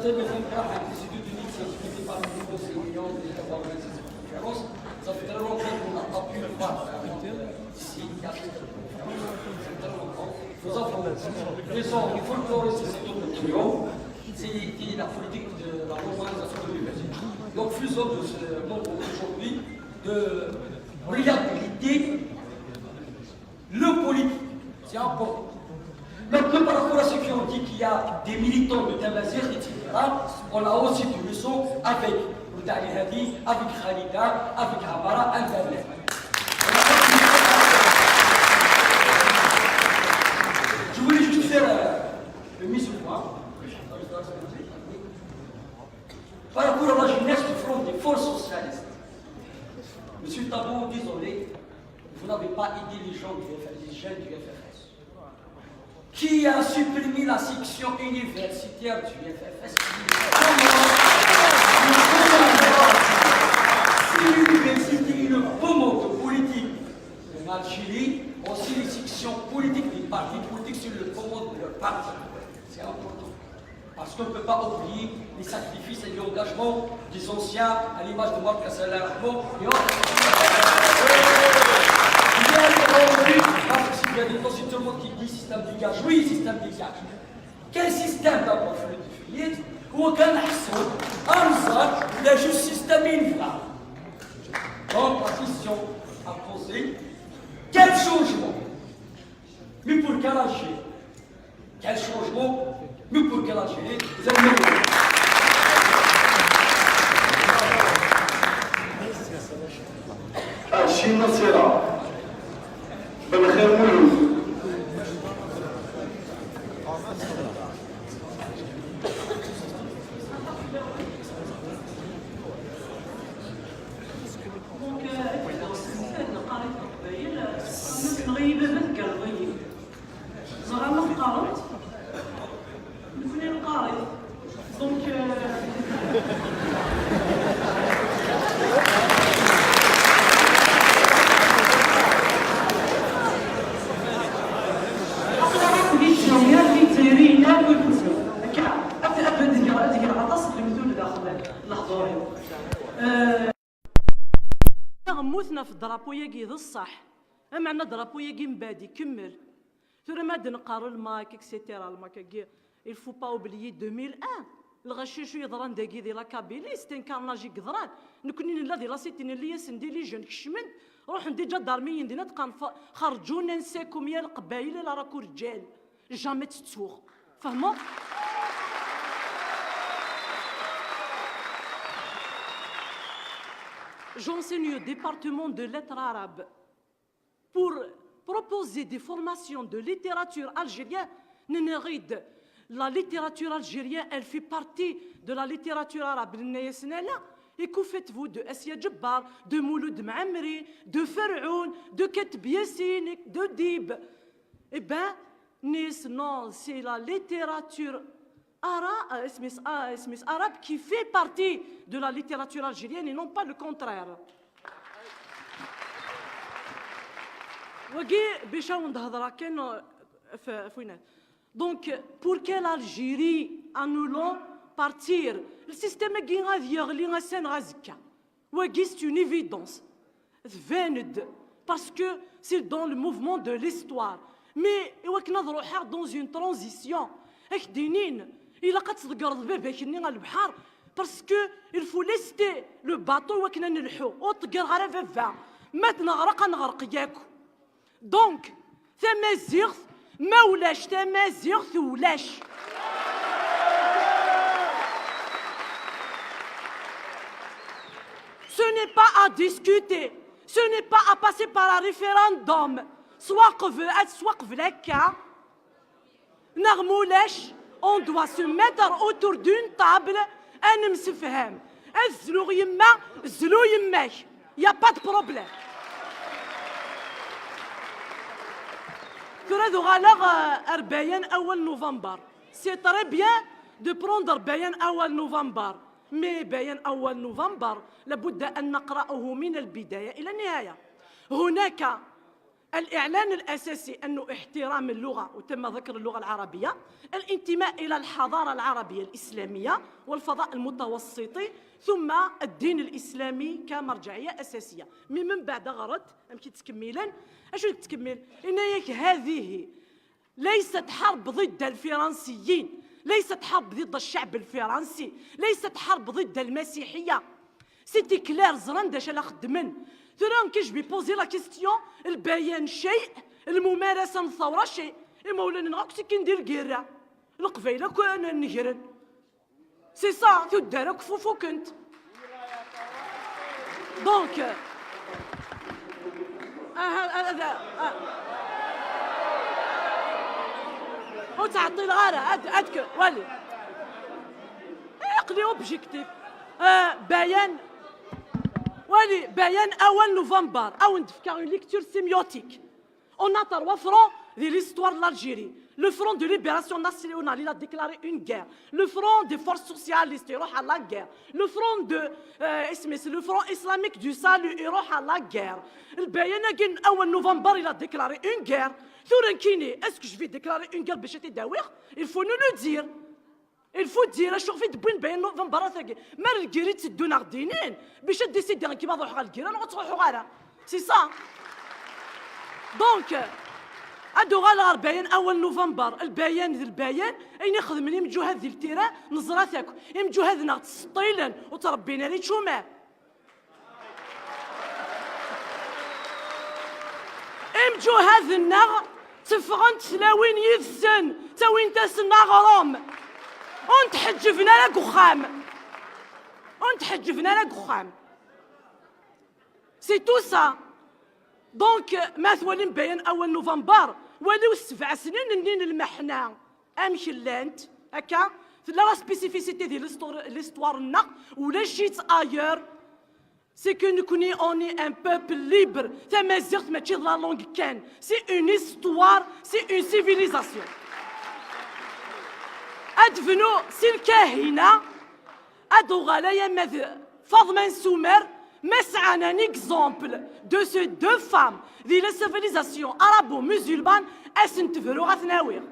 système est un institut d'initiative qui par le Conseil d'Union des organisations de conférences. Ça fait très longtemps qu'on n'a pas pu le voir ici. C'est très longtemps. Nous avons raison du folklore, c'est cette opinion, c'est la politique de la normalisation de l'université. Donc, faisons de ce monde aujourd'hui de reliabilité, le politique, c'est important. Maintenant, par rapport à ceux qui ont dit qu'il y a des militants de Tamazir, etc., on a aussi des leçons avec Boudali Hadi, avec Khalida, avec Amara, Internet. Je voulais juste faire une mise au point. Par rapport à la jeunesse du Front des forces socialistes. Monsieur Tabou, désolé, vous n'avez pas aidé les gens les jeunes du FFS. Qui a supprimé la section universitaire du FFS? Si l'université est le poumon de politique en Algérie, aussi les sections politiques des partis politiques sur le poumon de leur parti. C'est important. Parce qu'on ne peut pas oublier les sacrifices et l'engagement des anciens, à l'image de Marc Kassala Rahmo et autres. Il y a des temps, c'est tout le monde qui dit système de gage. Oui, système de gage. Quel système d'abord le définir? Ou aucun accent, Hamza, il a juste système infra. Donc, la question à poser, quel changement? Mais pour quel Algérie? Quel changement? Mais pour quel Algérie? Vous avez mis. الشيء نصيرة بالخير ملوك موثنا في الدرابو ياكي ذا الصح معنا درابو ياكي مبادي كمل ثم ما نقارو الماك اكسيتيرا الماك كي il faut pas oublier 2001 الغشيشو يضران داكي دي لا كابيلي ستين كارناجي قدران نكوني لا دي لا سيتين اللي يسندي لي جون كشمن روح ندي جدارمي ندينا تقان خرجونا نساكم يا القبايل لا راكو رجال جامي تتسوق فهموا J'enseigne au département de lettres arabes pour proposer des formations de littérature algérienne. La littérature algérienne, elle fait partie de la littérature arabe. Et que faites-vous de Assia Djebbar, de Mouloud Ma'amri, de Pharaon, de Ketb Yassine, de Dib? Eh bien, non, c'est la littérature arabe qui fait partie de la littérature algérienne et non pas le contraire. Donc, pour quelle Algérie annulons partir? Le système c'est une évidence. Parce que c'est dans le mouvement de l'histoire. Mais dans une transition. Il a parce que il faut laisser le bateau donc ce n'est pas à discuter, ce n'est pas à passer par un référendum. On doit se mettre autour d'une table. Il n'y a pas de problème. C'est très bien de prendre Bayan Awal Novembre. Mais Bayan Awal Novembre, لابد أن نقرأه من البداية إلى النهاية. هناك الإعلان الأساسي أنه احترام اللغة، وتم ذكر اللغة العربية، الانتماء إلى الحضارة العربية الإسلامية والفضاء المتوسطي، ثم الدين الإسلامي كمرجعية أساسية. من بعد غرض أمشي تكملا أشو تكمل إن هذه ليست حرب ضد الفرنسيين، ليست حرب ضد الشعب الفرنسي، ليست حرب ضد المسيحية. سيتي كلير زرنداش لا خدمن ثوران كيش بيبوزي لا كيستيون البيان شيء، الممارسة الثورة شيء. مولانا نغاكسي كي ندير كيرا القبيلة كون نهرن سي سا تدار كفوفو كنت دونك هذا وتعطي الغارة هادك ولي يقلي اوبجيكتيف بيان ولي بيان أول نوفمبر أو ندفكا اون ليكتور سيميوتيك. On a trois fronts de l'histoire de l'Algérie. Le front de libération nationale, il a déclaré une guerre. Le front des forces socialistes, il a la guerre. Le front le front islamique du salut, il a la guerre. Le bayana gin أول نوفمبر, il a déclaré une guerre. Est-ce que je vais déclarer une guerre بشتي داوير? Il faut nous le dire. Il faut dire شوف في دبوين بين نوفمبر ثاقي ما الكيري تسدونا غدينين باش ديسيدي كيما نروحوا على الكيران وتروحوا غاره سي سا. دونك هادو غالا بيان أول نوفمبر البيان أين يخدم لي مجو هذه التيرا نزرا ثاكو يمجو هذنا تسطيلا وتربينا لي تشومات يمجو هذنا تفغن تسلاوين يذسن تاوين تاسنا غرام ونتحجفنا لك وخام سي تو سا. دونك ما ثوالين بيان أول نوفمبر ولو 7 سنين نين المحنا أمشلانت هكا لا سبيسيفيسيتي ديال ليستوارنا ولا جيت ايور سي كو نكوني اوني ان بوبل ليبر تمازيغت ماشي لا لونغ كان سي اون استوار سي اون سيفيليزاسيون ادفنو سي الكاهنة ادو غالايا ماذ فاطمة سومر مسعانا ان اكزومبل دو سو دو فام دي لا سيفيليزاسيون ارابو مسلمان اسنتفرو غاثناوير